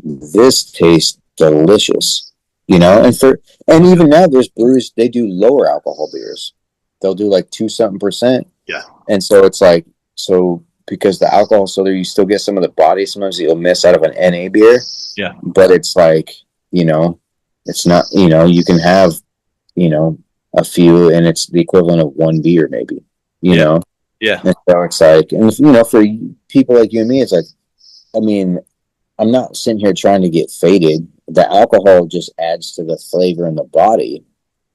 this tastes delicious, you know. And even now, there's breweries they do lower alcohol beers. They'll do like 2-something%. Yeah. And so it's like because the alcohol, so there you still get some of the body. Sometimes you'll miss out of an NA beer. Yeah. But it's like, you know, it's not, you know, you can have, you know, a few, and it's the equivalent of one beer, maybe, you know. Yeah. And so it's like, and you know, for people like you and me, it's like, I mean, I'm not sitting here trying to get faded. The alcohol just adds to the flavor in the body.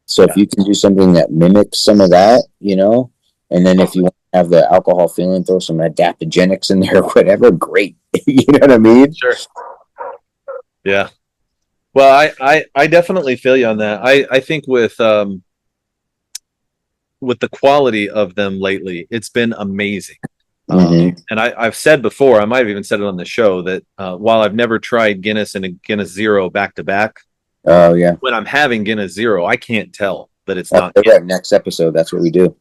So if you can do something that mimics some of that, you know, and then if you want to have the alcohol feeling, throw some adaptogenics in there or whatever, great. You know what I mean? Sure. Yeah. Well, I definitely feel you on that. I think with the quality of them lately, it's been amazing. And I've said before, I might have even said it on the show that while I've never tried Guinness and a Guinness Zero back to back, oh yeah, when I'm having Guinness Zero, I can't tell that it's not. Next episode, that's what we do.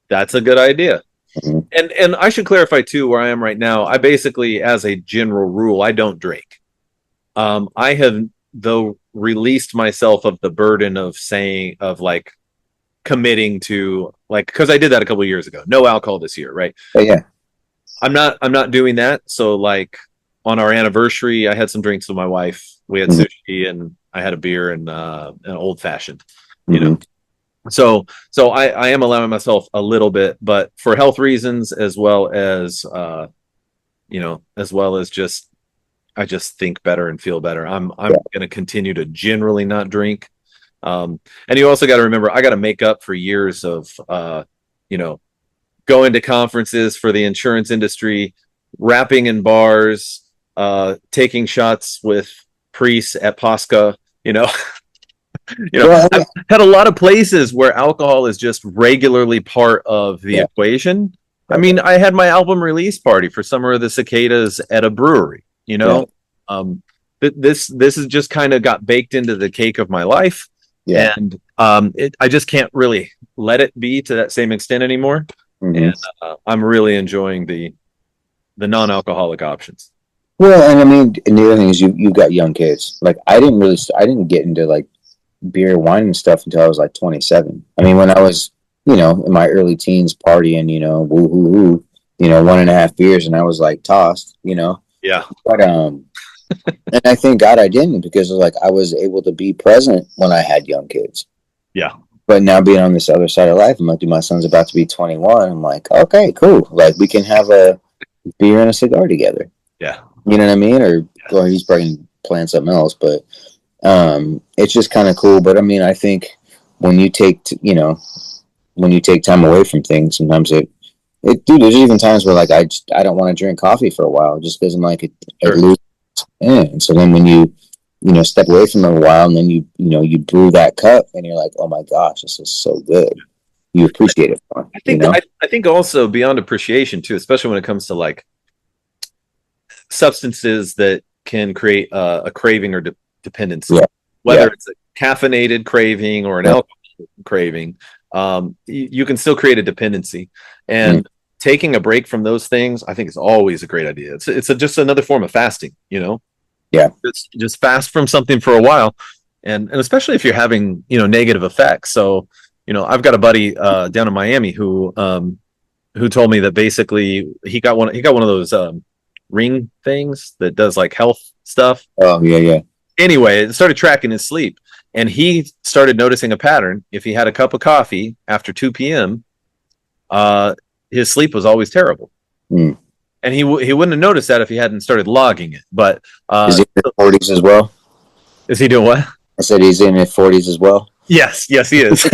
That's a good idea. And I should clarify too where I am right now. I basically, as a general rule, I don't drink. I have though released myself of the burden of like committing to like because I did that a couple of years ago. No alcohol this year, right? Oh, yeah. I'm not doing that. So like on our anniversary, I had some drinks with my wife. We had sushi and I had a beer and an old fashioned, you know. So I am allowing myself a little bit, but for health reasons as well as you know, as well as just I just think better and feel better. I'm going to continue to generally not drink. And you also got to remember, I got to make up for years of, you know, going to conferences for the insurance industry, rapping in bars, taking shots with priests at Pascha, you know. You know, well, I've had a lot of places where alcohol is just regularly part of the equation. I mean, I had my album release party for Summer of the Cicadas at a brewery, you know. This has just kind of got baked into the cake of my life. And I just can't really let it be to that same extent anymore. and I'm really enjoying the non-alcoholic options. Well, and I mean, and the other thing is you've got young kids. Like I didn't get into like beer, wine, and stuff until I was like 27. I mean, when I was, in my early teens, partying, woo hoo hoo, 1.5 beers, and I was like tossed, Yeah. But and I thank God I didn't, because like I was able to be present when I had young kids. Yeah. But now being on this other side of life, I'm like, dude, my son's about to be 21. I'm like, okay, cool. Like we can have a beer and a cigar together. Yeah. You know what I mean? Or he's probably playing something else, but it's just kind of cool. But I mean, I think when you take time away from things, sometimes dude, there's even times where like I don't want to drink coffee for a while, just because I'm like it loses. And so then when you step away from it a while, and then you brew that cup, and you're like, oh my gosh, this is so good. You appreciate it more. I think also beyond appreciation too, especially when it comes to like substances that can create a craving or dependency, whether it's a caffeinated craving or an alcohol craving. You can still create a dependency, and taking a break from those things, I think, is always a great idea. It's just another form of fasting, just fast from something for a while, and especially if you're having negative effects. So I've got a buddy down in Miami who told me that basically he got one of those ring things that does like health stuff. Oh yeah. Anyway, it started tracking his sleep, and he started noticing a pattern. If he had a cup of coffee after 2 p.m., his sleep was always terrible. And he wouldn't have noticed that if he hadn't started logging it. But is he in his 40s as well? Is he doing what? I said he's in his 40s as well. Yes, he is.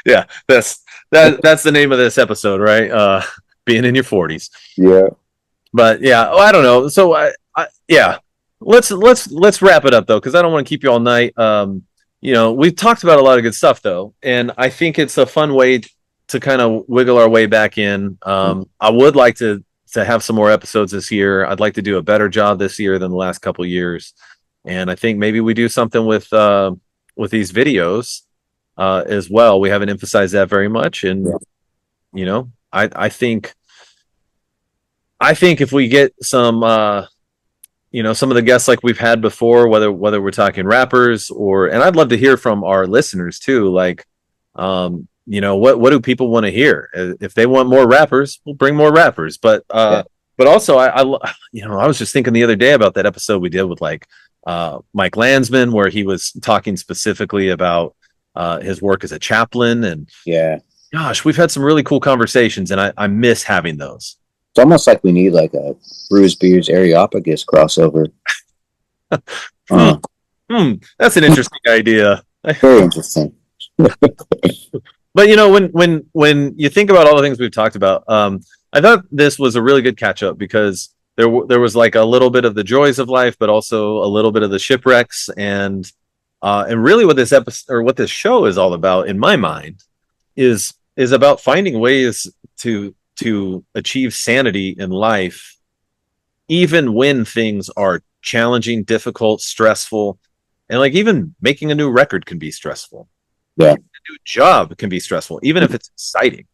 Yeah, that's the name of this episode, right? Being in your 40s. Yeah. But yeah, I don't know. So yeah, let's wrap it up though, because I don't want to keep you all night. We've talked about a lot of good stuff though, and I think it's a fun way to kind of wiggle our way back in. I would like to have some more episodes this year. I'd like to do a better job this year than the last couple of years, and I think maybe we do something with these videos as well. We haven't emphasized that very much, and I think if we get some some of the guests like we've had before, whether we're talking rappers and I'd love to hear from our listeners too, like what do people want to hear? If they want more rappers, we'll bring more rappers. But also I was just thinking the other day about that episode we did with like Mike Landsman, where he was talking specifically about his work as a chaplain, and gosh, we've had some really cool conversations, and I miss having those. It's almost like we need like a Brews Beers Areopagus crossover. That's an interesting idea. Very interesting. But when you think about all the things we've talked about, I thought this was a really good catch up, because there was like a little bit of the joys of life, but also a little bit of the shipwrecks, and really what this episode or what this show is all about, in my mind, is about finding ways to achieve sanity in life, even when things are challenging, difficult, stressful, and like even making a new record can be stressful. Yeah. A new job can be stressful, even if it's exciting.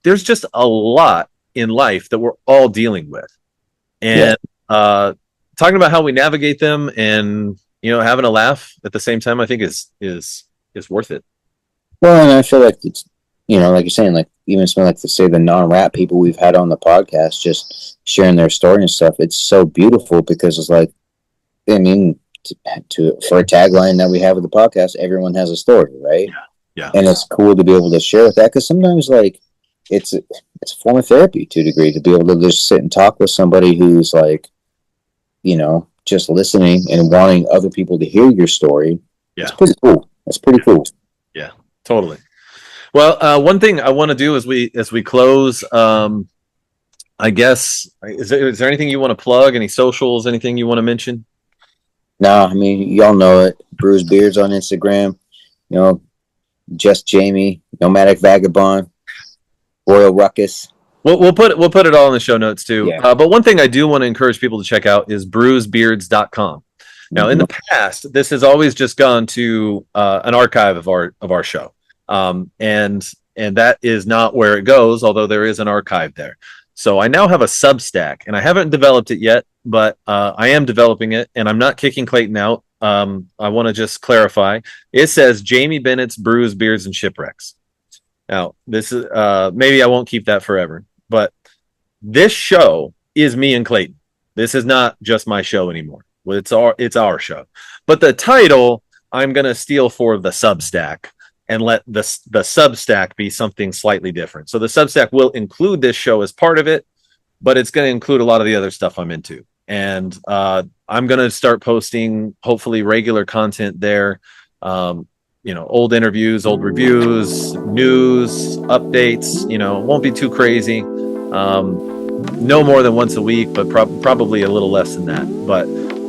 There's just a lot in life that we're all dealing with, and talking about how we navigate them, and having a laugh at the same time, I think is worth it. Well, and I feel like it's like you're saying, like even some like the non-rap people we've had on the podcast, just sharing their story and stuff. It's so beautiful, because it's like, I mean, for a tagline that we have with the podcast, everyone has a story, right? Yeah. And it's cool to be able to share with that, because sometimes like it's a form of therapy to a degree, to be able to just sit and talk with somebody who's like, just listening and wanting other people to hear your story. Yeah. It's pretty cool. That's pretty cool. Yeah, totally. Well, one thing I want to do as we close, I guess, is there anything you want to plug? Any socials? Anything you want to mention? No, I mean, y'all know it. Brews Beards on Instagram. Just Jamey, Nomadik Vagabond, Royal Ruckus. We'll put it all in the show notes too. Yeah. But one thing I do want to encourage people to check out is brewsbeards.com. Now, in the past, this has always just gone to an archive of our show. And and that is not where it goes, although there is an archive there. So I now have a Substack, and I haven't developed it yet, but I am developing it, and I'm not kicking Clayton out. I want to just clarify. It says Jamey Bennett's Brews, Beers, and Shipwrecks. Now, this is maybe I won't keep that forever, but this show is me and Clayton. This is not just my show anymore. It's our show. But the title I'm going to steal for the Substack and let the Substack be something slightly different. So the Substack will include this show as part of it, but it's going to include a lot of the other stuff I'm into. And I'm going to start posting hopefully regular content there. Old interviews, old reviews, news, updates, it won't be too crazy. No more than once a week, but probably a little less than that. But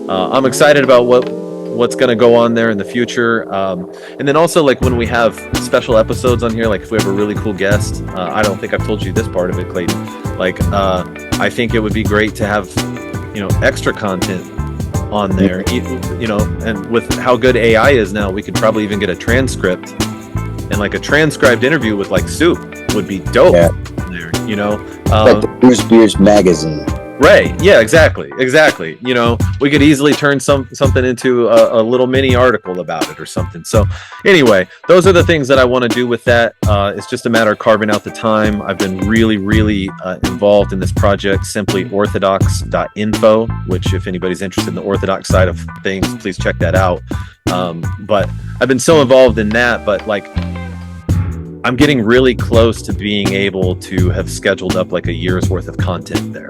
I'm excited about what's going to go on there in the future. And then also, like, when we have special episodes on here, like if we have a really cool guest, I don't think I've told you this part of it, Clayton. Like, I think it would be great to have, extra content on there, and with how good AI is now, we could probably even get a transcript, and like a transcribed interview with like Soup would be dope. Yeah. There, like the Brews Beers magazine. Right. Yeah, exactly. We could easily turn something into a little mini article about it or something. So anyway, those are the things that I want to do with that. It's just a matter of carving out the time. I've been really, really involved in this project, simplyorthodox.info, which if anybody's interested in the Orthodox side of things, please check that out. But I've been so involved in that, but like, I'm getting really close to being able to have scheduled up like a year's worth of content there.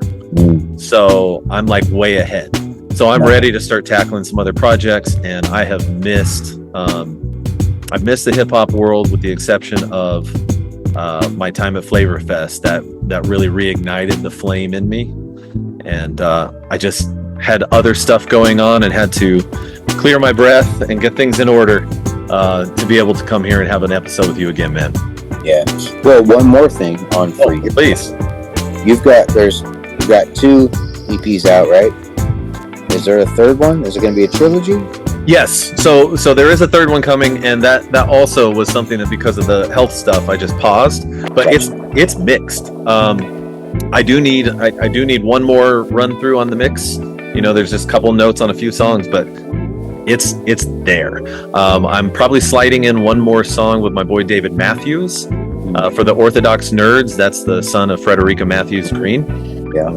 So I'm like way ahead. So I'm ready to start tackling some other projects, and I have missed I've missed the hip hop world with the exception of my time at Flavor Fest that really reignited the flame in me. And I just had other stuff going on and had to clear my breath and get things in order to be able to come here and have an episode with you again, man. Yeah. Well, one more thing on for you. Please. You've got 2 EPs out, right? Is there a third one? Is it going to be a trilogy? Yes. So there is a third one coming, and that also was something that because of the health stuff I just paused. But it's mixed. I do need one more run through on the mix. There's just a couple notes on a few songs, but it's there. I'm probably sliding in one more song with my boy David Matthews for the Orthodox Nerds. That's the son of Frederica Matthews Green. Yeah.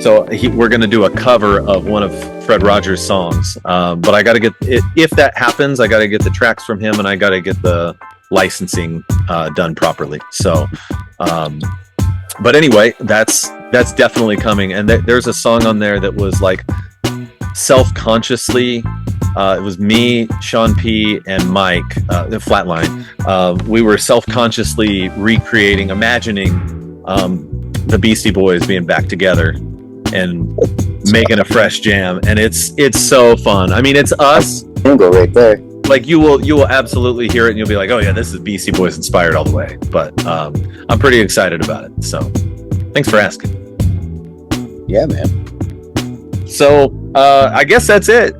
So we're going to do a cover of one of Fred Rogers' songs. But I got to get it. If that happens, I got to get the tracks from him, and I got to get the licensing done properly. So, but anyway, that's definitely coming. And there's a song on there that was like self-consciously. It was me, Sean P, and Mike, the Flatline. We were self-consciously imagining the Beastie Boys being back together and making a fresh jam, and it's so fun. I mean, it's us. Single right there. Like you will absolutely hear it, and you'll be like, oh yeah, this is Beastie Boys inspired all the way. But I'm pretty excited about it. So thanks for asking. Yeah, man. So I guess that's it.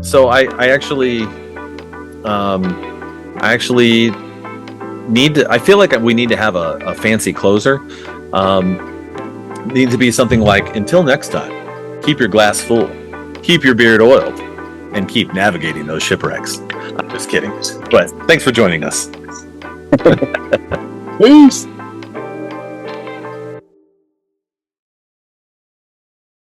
So I actually need to. I feel like we need to have a fancy closer. Need to be something like, until next time, keep your glass full, keep your beard oiled, and keep navigating those shipwrecks. I'm just kidding. But thanks for joining us. Peace.